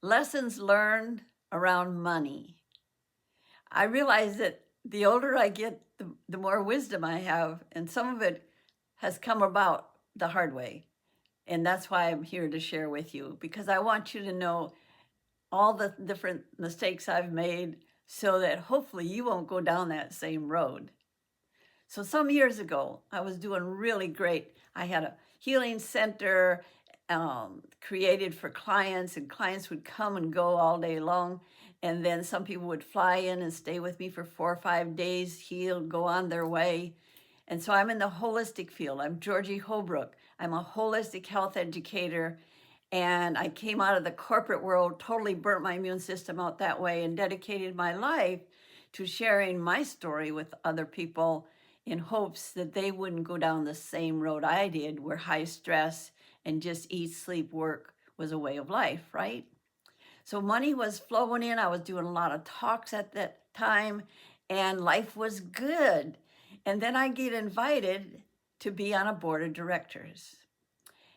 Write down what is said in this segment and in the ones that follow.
Lessons learned around money. I realize that the older I get, the more wisdom I have, and some of it has come about the hard way. And that's why I'm here to share with you, because I want you to know all the different mistakes I've made so that hopefully you won't go down that same road. So some years ago, I was doing really great. I had a healing center created for clients, and clients would come and go all day long. And then some people would fly in and stay with me for 4 or 5 days, heal, go on their way. And so I'm in the holistic field. I'm Georgie Holbrook. I'm a holistic health educator. And I came out of the corporate world, totally burnt my immune system out that way, and dedicated my life to sharing my story with other people in hopes that they wouldn't go down the same road I did, where high stress and just eat, sleep, work was a way of life, right? So money was flowing in. I was doing a lot of talks at that time, and life was good. And then I get invited to be on a board of directors.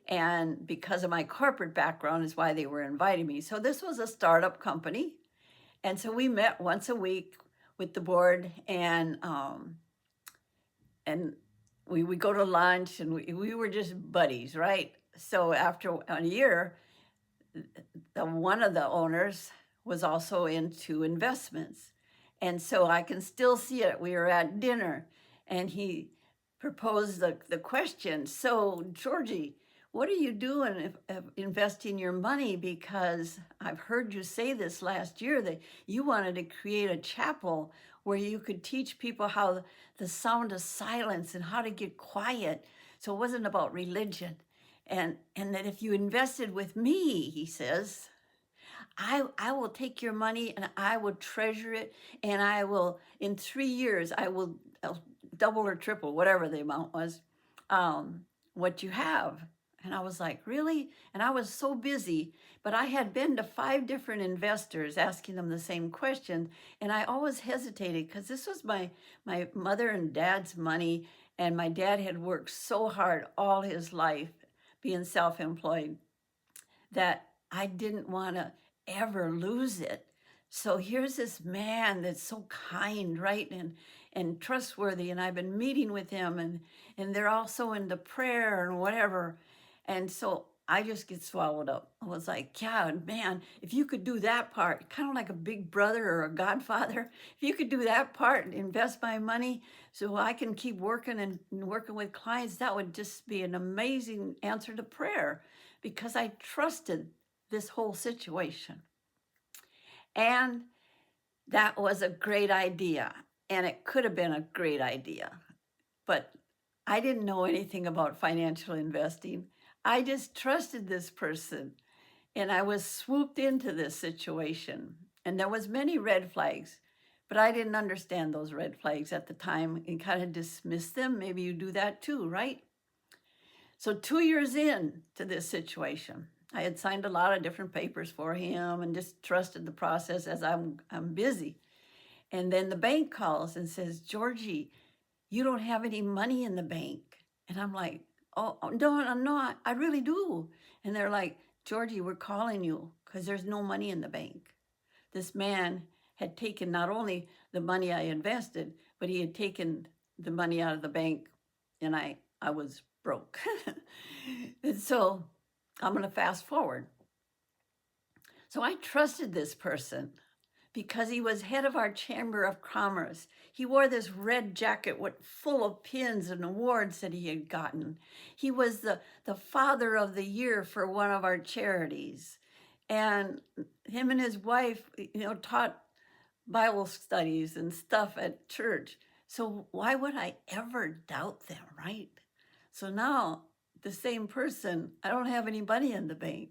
And because of my corporate background is why they were inviting me. So this was a startup company. And so we met once a week with the board, and we would go to lunch, and we were just buddies, right? So after a year, one of the owners was also into investments. And so I can still see it. We were at dinner, and he proposed the question, so Georgie, what are you doing if investing your money? Because I've heard you say this last year that you wanted to create a chapel where you could teach people how the sound of silence and how to get quiet. So it wasn't about religion. And that if you invested with me, he says, I will take your money and I will treasure it, and I will, in 3 years, I'll double or triple, whatever the amount was, what you have. And I was like, really? And I was so busy, but I had been to 5 different investors asking them the same question. And I always hesitated because this was my mother and dad's money. And my dad had worked so hard all his life being self-employed that I didn't want to ever lose it. So here's this man that's so kind, right? And trustworthy. And I've been meeting with him, and they're also into prayer and whatever. And so I just get swallowed up. I was like, yeah, man, if you could do that part, kind of like a big brother or a godfather, if you could do that part and invest my money so I can keep working and working with clients, that would just be an amazing answer to prayer, because I trusted this whole situation. And that was a great idea. And it could have been a great idea. But I didn't know anything about financial investing. I just trusted this person. And I was swooped into this situation. And there was many red flags, but I didn't understand those red flags at the time and kind of dismissed them. Maybe you do that too, right? So 2 years in to this situation, I had signed a lot of different papers for him and just trusted the process as I'm busy. And then the bank calls and says, Georgie, you don't have any money in the bank. And I'm like, oh, no, I'm not. I really do. And they're like, Georgie, we're calling you because there's no money in the bank. This man had taken not only the money I invested, but he had taken the money out of the bank, and I was broke. And so I'm going to fast forward. So I trusted this person because he was head of our Chamber of Commerce. He wore this red jacket full of pins and awards that he had gotten. He was the father of the year for one of our charities. And him and his wife, taught Bible studies and stuff at church. So why would I ever doubt them, right? So now the same person, I don't have any money in the bank.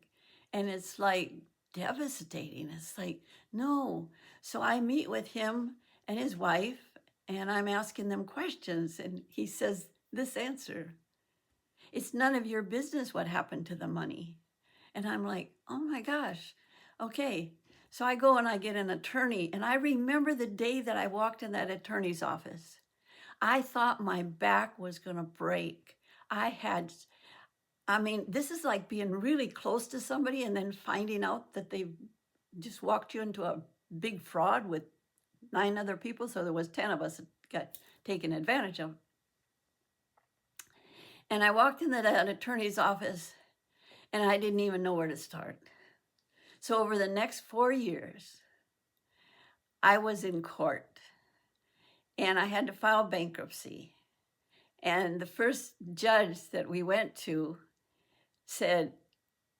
And it's like devastating. It's like, no. So I meet with him and his wife, and I'm asking them questions. And he says this answer: it's none of your business what happened to the money. And I'm like, oh my gosh, okay. So I go and I get an attorney, and I remember the day that I walked in that attorney's office. I thought my back was going to break. I mean, this is like being really close to somebody and then finding out that they've just walked you into a big fraud with 9 other people, so there was 10 of us that got taken advantage of. And I walked in that attorney's office, and I didn't even know where to start. So over the next 4 years, I was in court, and I had to file bankruptcy. And the first judge that we went to said,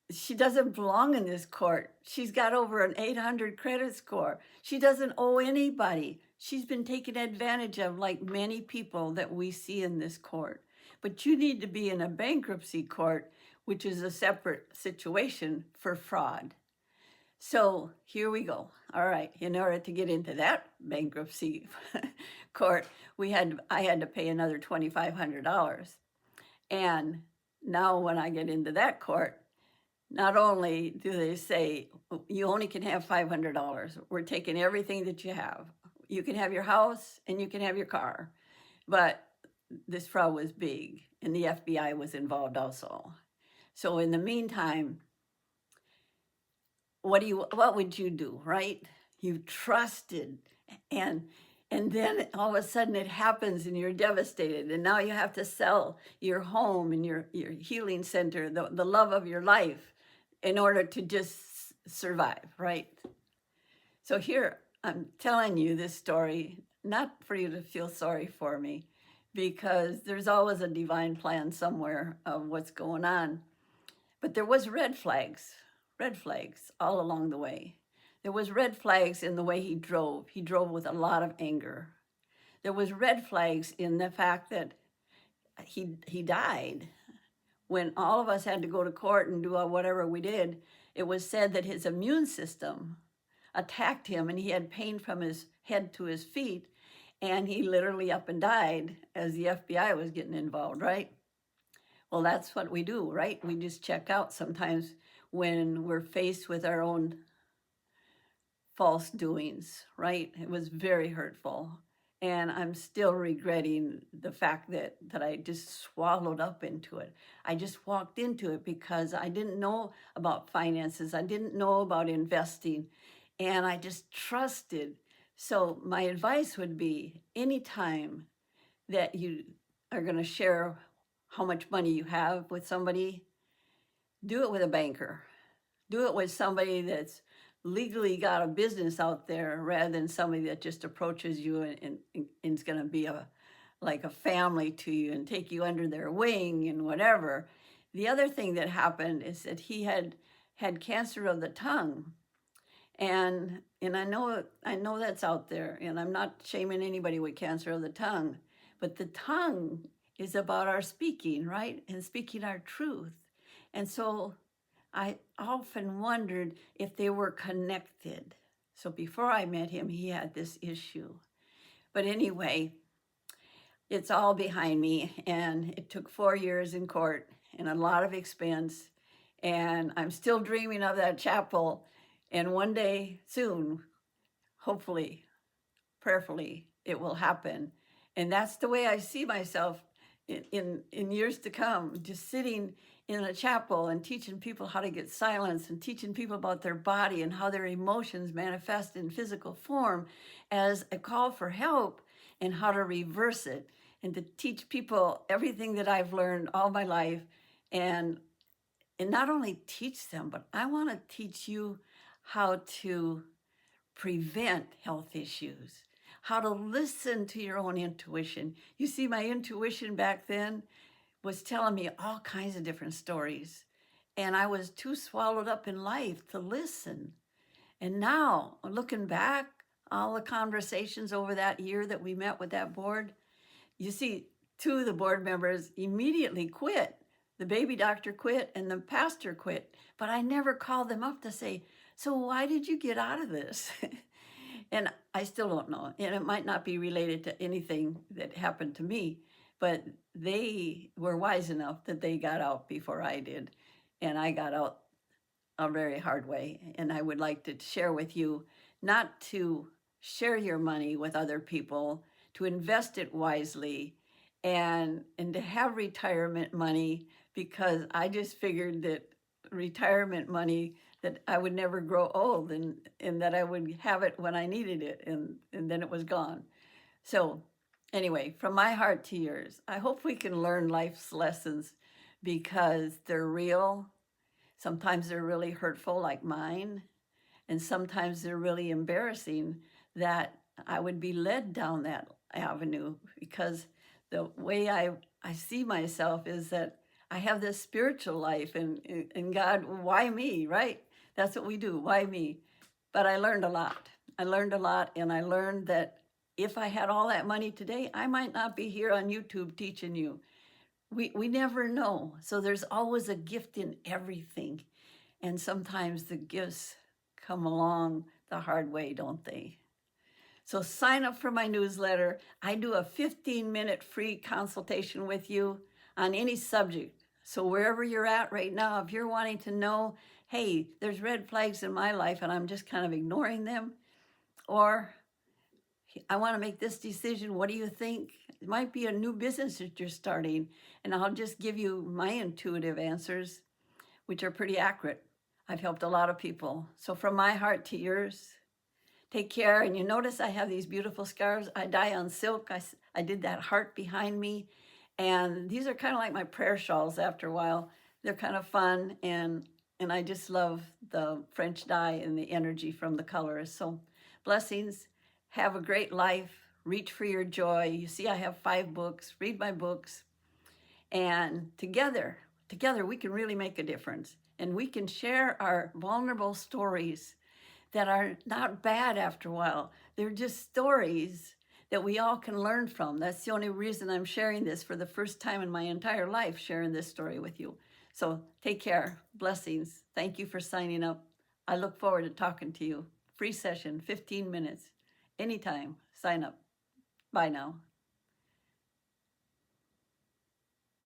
she doesn't belong in this court. She's got over an 800 credit score. She doesn't owe anybody. She's been taken advantage of like many people that we see in this court. But you need to be in a bankruptcy court, which is a separate situation for fraud. So here we go. All right, in order to get into that bankruptcy court, I had to pay another $2,500. And now when I get into that court, not only do they say, you only can have $500, we're taking everything that you have. You can have your house and you can have your car. But this fraud was big, and the FBI was involved also. So in the meantime, what would you do, right? You trusted, and then all of a sudden it happens and you're devastated, and now you have to sell your home and your healing center, the love of your life, in order to just survive, right? So here I'm telling you this story, not for you to feel sorry for me, because there's always a divine plan somewhere of what's going on. But there was red flags all along the way. There was red flags in the way he drove. He drove with a lot of anger. There was red flags in the fact that he died. When all of us had to go to court and do whatever we did, it was said that his immune system attacked him and he had pain from his head to his feet, and he literally up and died as the FBI was getting involved, right? Well, that's what we do, right? We just check out sometimes when we're faced with our own false doings, right? It was very hurtful. And I'm still regretting the fact that I just swallowed up into it. I just walked into it because I didn't know about finances. I didn't know about investing. And I just trusted. So my advice would be, anytime that you are going to share how much money you have with somebody, do it with a banker. Do it with somebody that's legally got a business out there, rather than somebody that just approaches you and is going to be like a family to you and take you under their wing and whatever. The other thing that happened is that he had cancer of the tongue. And I know that's out there, and I'm not shaming anybody with cancer of the tongue, but the tongue is about our speaking, right? And speaking our truth. And so I often wondered if they were connected. So before I met him, he had this issue. But anyway, it's all behind me, and it took 4 years in court and a lot of expense. And I'm still dreaming of that chapel. And one day soon, hopefully, prayerfully, it will happen. And that's the way I see myself in years to come, just sitting in a chapel and teaching people how to get silence, and teaching people about their body and how their emotions manifest in physical form as a call for help, and how to reverse it, and to teach people everything that I've learned all my life. And not only teach them, but I want to teach you how to prevent health issues, how to listen to your own intuition. You see, my intuition back then was telling me all kinds of different stories, and I was too swallowed up in life to listen. And now, looking back, all the conversations over that year that we met with that board, you see, 2 of the board members immediately quit. The baby doctor quit and the pastor quit, but I never called them up to say, so why did you get out of this? And I still don't know. And it might not be related to anything that happened to me, but they were wise enough that they got out before I did. And I got out a very hard way. And I would like to share with you not to share your money with other people, to invest it wisely, and to have retirement money, because I just figured that retirement money that I would never grow old, and that I would have it when I needed it, and then it was gone. So anyway, from my heart to yours, I hope we can learn life's lessons because they're real. Sometimes they're really hurtful, like mine, and sometimes they're really embarrassing that I would be led down that avenue, because the way I see myself is that I have this spiritual life, and God, why me, right? That's what we do, why me? But I learned a lot. I learned a lot, and I learned that if I had all that money today, I might not be here on YouTube teaching you. We never know. So there's always a gift in everything. And sometimes the gifts come along the hard way, don't they? So sign up for my newsletter. I do a 15-minute free consultation with you on any subject. So wherever you're at right now, if you're wanting to know, hey, there's red flags in my life and I'm just kind of ignoring them, or I want to make this decision, what do you think? It might be a new business that you're starting, and I'll just give you my intuitive answers, which are pretty accurate. I've helped a lot of people. So from my heart to yours, take care. And you notice I have these beautiful scarves. I dye on silk. I did that heart behind me. And these are kind of like my prayer shawls after a while. They're kind of fun. And I just love the French dye and the energy from the colors. So blessings. Have a great life. Reach for your joy. You see, I have 5 books. Read my books. And together we can really make a difference. And we can share our vulnerable stories that are not bad after a while. They're just stories that we all can learn from. That's the only reason I'm sharing this for the first time in my entire life, sharing this story with you. So take care. Blessings. Thank you for signing up. I look forward to talking to you. Free session, 15 minutes. Anytime. Sign up. Bye now.